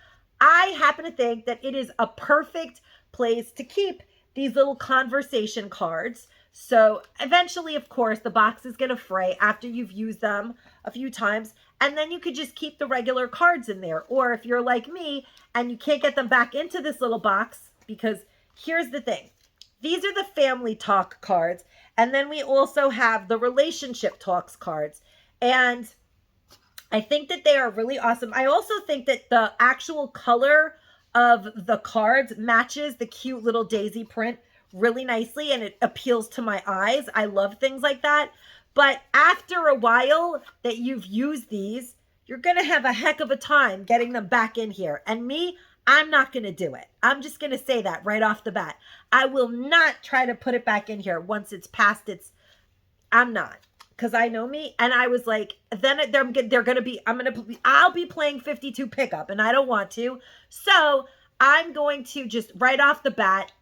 Speaker 1: I happen to think that it is a perfect place to keep these little conversation cards. So eventually, of course, the box is going to fray after you've used them a few times. And then you could just keep the regular cards in there. Or if you're like me and you can't get them back into this little box, because here's the thing. These are the family talk cards. And then we also have the relationship talks cards. And I think that they are really awesome. I also think that the actual color of the cards matches the cute little daisy print really nicely and it appeals to my eyes. I love things like that. But after a while that you've used these, you're going to have a heck of a time getting them back in here. And me, I'm not going to do it. I'm just going to say that right off the bat. I will not try to put it back in here once it's past its, I'm not. Because I know me, and I was like, then they're going to be, I'll be playing 52 pickup, and I don't want to. So I'm going to just right off the bat,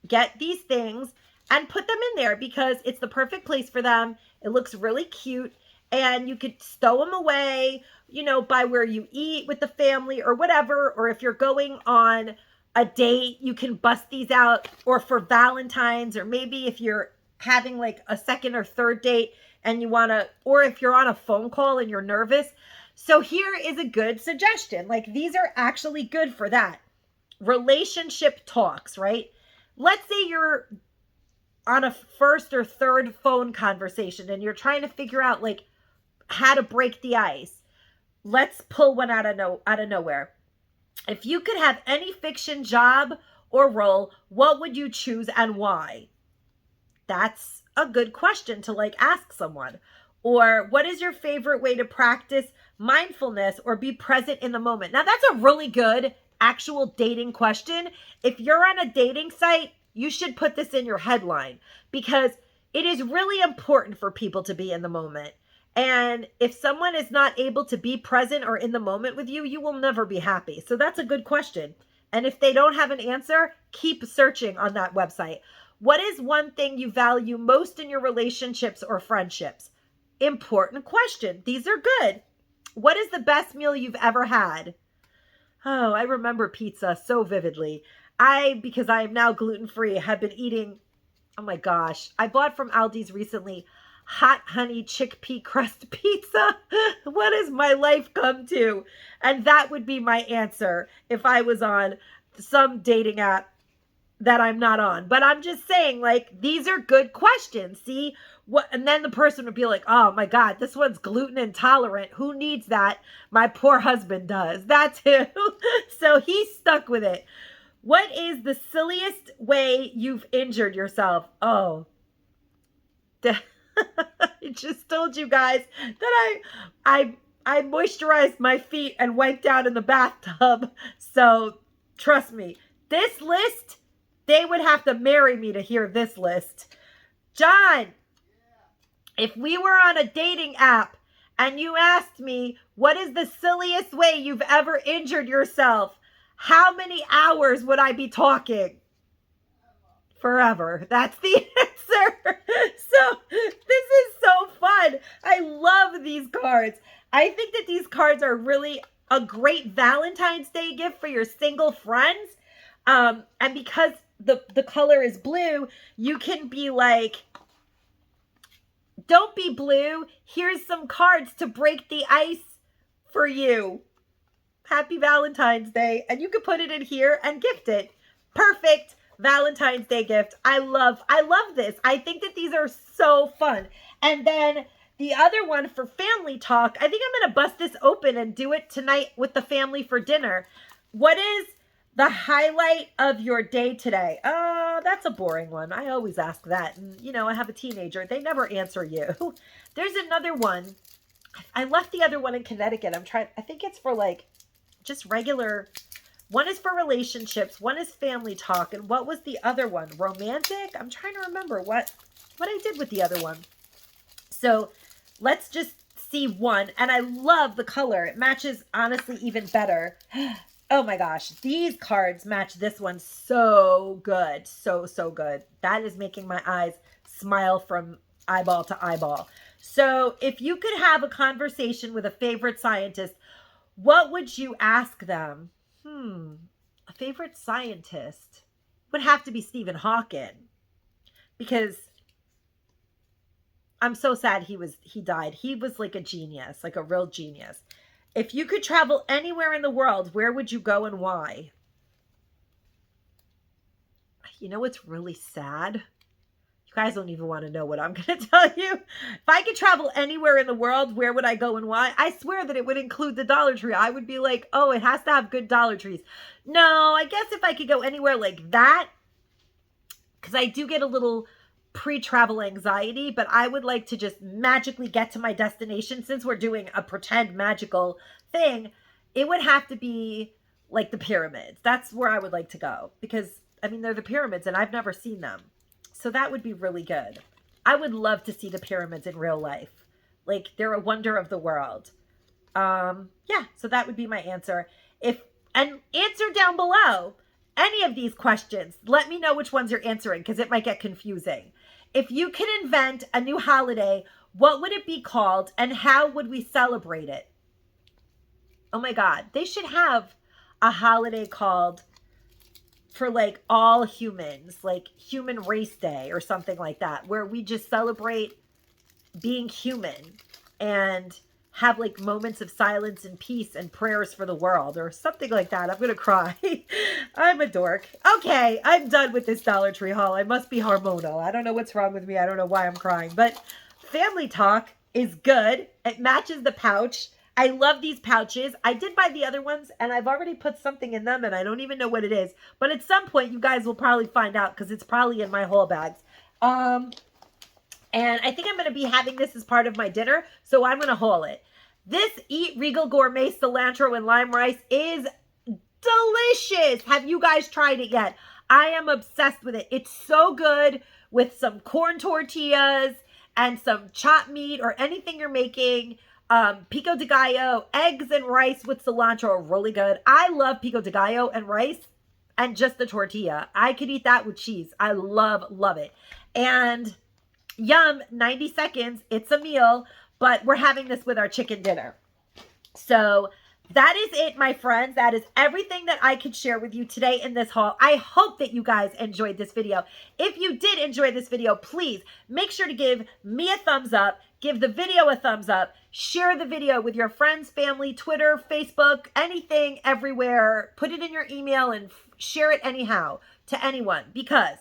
Speaker 1: get these things and put them in there because it's the perfect place for them. It looks really cute, and you could stow them away, you know, by where you eat with the family or whatever. Or if you're going on a date, you can bust these out, or for Valentine's, or maybe if you're having like a second or third date and you want to, or if you're on a phone call and you're nervous. So here is a good suggestion. Like, these are actually good for that. Relationship talks, right? Let's say you're on a first or third phone conversation and you're trying to figure out like how to break the ice. Let's pull one out of nowhere. If you could have any fiction job or role, what would you choose and why? That's a good question to like ask someone. Or what is your favorite way to practice mindfulness or be present in the moment? Now that's a really good actual dating question. If you're on a dating site, you should put this in your headline because it is really important for people to be in the moment. And if someone is not able to be present or in the moment with you, you will never be happy. So that's a good question. And if they don't have an answer, keep searching on that website. What is one thing you value most in your relationships or friendships? Important question. These are good. What is the best meal you've ever had? Oh, I remember pizza so vividly. Because I am now gluten-free, have been eating, oh my gosh, I bought from Aldi's recently hot honey chickpea crust pizza. What has my life come to? And that would be my answer if I was on some dating app that I'm not on. But I'm just saying, like, these are good questions. See what? And then the person would be like, oh my God, this one's gluten intolerant. Who needs that? My poor husband does. That's him. So he's stuck with it. What is the silliest way you've injured yourself? Oh, I just told you guys that I moisturized my feet and wiped out in the bathtub. So trust me, this list, they would have to marry me to hear this list. John, if we were on a dating app and you asked me, what is the silliest way you've ever injured yourself? How many hours would I be talking? Forever. That's the answer. So this is so fun. I love these cards. I think that these cards are really a great Valentine's Day gift for your single friends. And because the color is blue, you can be like, don't be blue. Here's some cards to break the ice for you. Happy Valentine's Day. And you can put it in here and gift it. Perfect Valentine's Day gift. I love this. I think that these are so fun. And then the other one for family talk, I think I'm going to bust this open and do it tonight with the family for dinner. What is the highlight of your day today? Oh, that's a boring one. I always ask that. And, you know, I have a teenager. They never answer you. There's another one. I left the other one in Connecticut. I think it's for like just regular. One is for relationships. One is family talk. And what was the other one? Romantic? I'm trying to remember what I did with the other one. So let's just see one. And I love the color. It matches, honestly, even better. Oh my gosh. These cards match this one so good. So good. That is making my eyes smile from eyeball to eyeball. So if you could have a conversation with a favorite scientist, what would you ask them? A favorite scientist would have to be Stephen Hawking, because I'm so sad he died. He was like a genius, like a real genius. If you could travel anywhere in the world, where would you go and why? You know what's really sad? You guys don't even want to know what I'm going to tell you. If I could travel anywhere in the world, where would I go and why? I swear that it would include the Dollar Tree. I would be like, oh, it has to have good Dollar Trees. No, I guess if I could go anywhere like that, because I do get a little pre-travel anxiety, but I would like to just magically get to my destination. Since we're doing a pretend magical thing, it would have to be like the pyramids. That's where I would like to go, because I mean, they're the pyramids and I've never seen them. So that would be really good. I would love to see the pyramids in real life. Like, they're a wonder of the world. Yeah, so that would be my answer. And answer down below any of these questions. Let me know which ones you're answering, because it might get confusing. If you could invent a new holiday, what would it be called and how would we celebrate it? Oh my God, they should have a holiday called for like all humans, like Human Race Day or something like that, where we just celebrate being human and have like moments of silence and peace and prayers for the world or something like that. I'm going to cry. I'm a dork. Okay, I'm done with this Dollar Tree haul. I must be hormonal. I don't know what's wrong with me. I don't know why I'm crying, but family talk is good. It matches the pouch. I love these pouches. I did buy the other ones and I've already put something in them and I don't even know what it is. But at some point you guys will probably find out because it's probably in my haul bags. And I think I'm going to be having this as part of my dinner, so I'm going to haul it. This Eat Regal Gourmet cilantro and lime rice is delicious. Have you guys tried it yet? I am obsessed with it. It's so good with some corn tortillas and some chopped meat or anything you're making. Pico de gallo, eggs and rice with cilantro are really good. I love pico de gallo and rice and just the tortilla. I could eat that with cheese. I love it. And yum, 90 seconds. It's a meal, but we're having this with our chicken dinner. So that is it, my friends. That is everything that I could share with you today in this haul. I hope that you guys enjoyed this video. If you did enjoy this video, please make sure to give me a thumbs up, give the video a thumbs up, share the video with your friends, family, Twitter, Facebook, anything, everywhere. Put it in your email and share it anyhow to anyone, because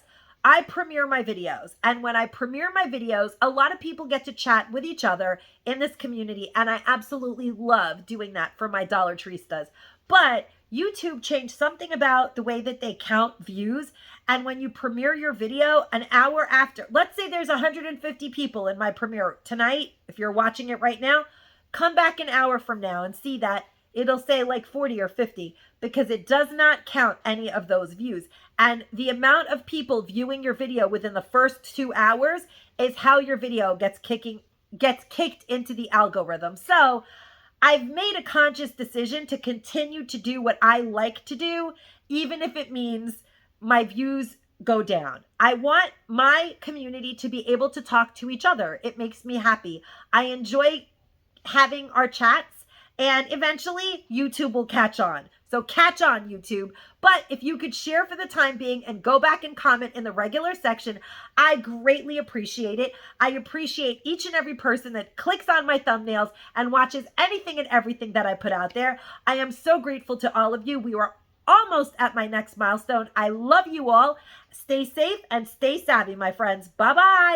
Speaker 1: I premiere my videos, and when I premiere my videos, a lot of people get to chat with each other in this community, and I absolutely love doing that for my Dollar Treestas. But YouTube changed something about the way that they count views, and when you premiere your video an hour after, let's say there's 150 people in my premiere tonight, if you're watching it right now, come back an hour from now and see that it'll say like 40 or 50, because it does not count any of those views. And the amount of people viewing your video within the first 2 hours is how your video gets kicked into the algorithm. So I've made a conscious decision to continue to do what I like to do, even if it means my views go down. I want my community to be able to talk to each other. It makes me happy. I enjoy having our chats. And eventually, YouTube will catch on. So catch on, YouTube. But if you could share for the time being and go back and comment in the regular section, I greatly appreciate it. I appreciate each and every person that clicks on my thumbnails and watches anything and everything that I put out there. I am so grateful to all of you. We are almost at my next milestone. I love you all. Stay safe and stay savvy, my friends. Bye-bye.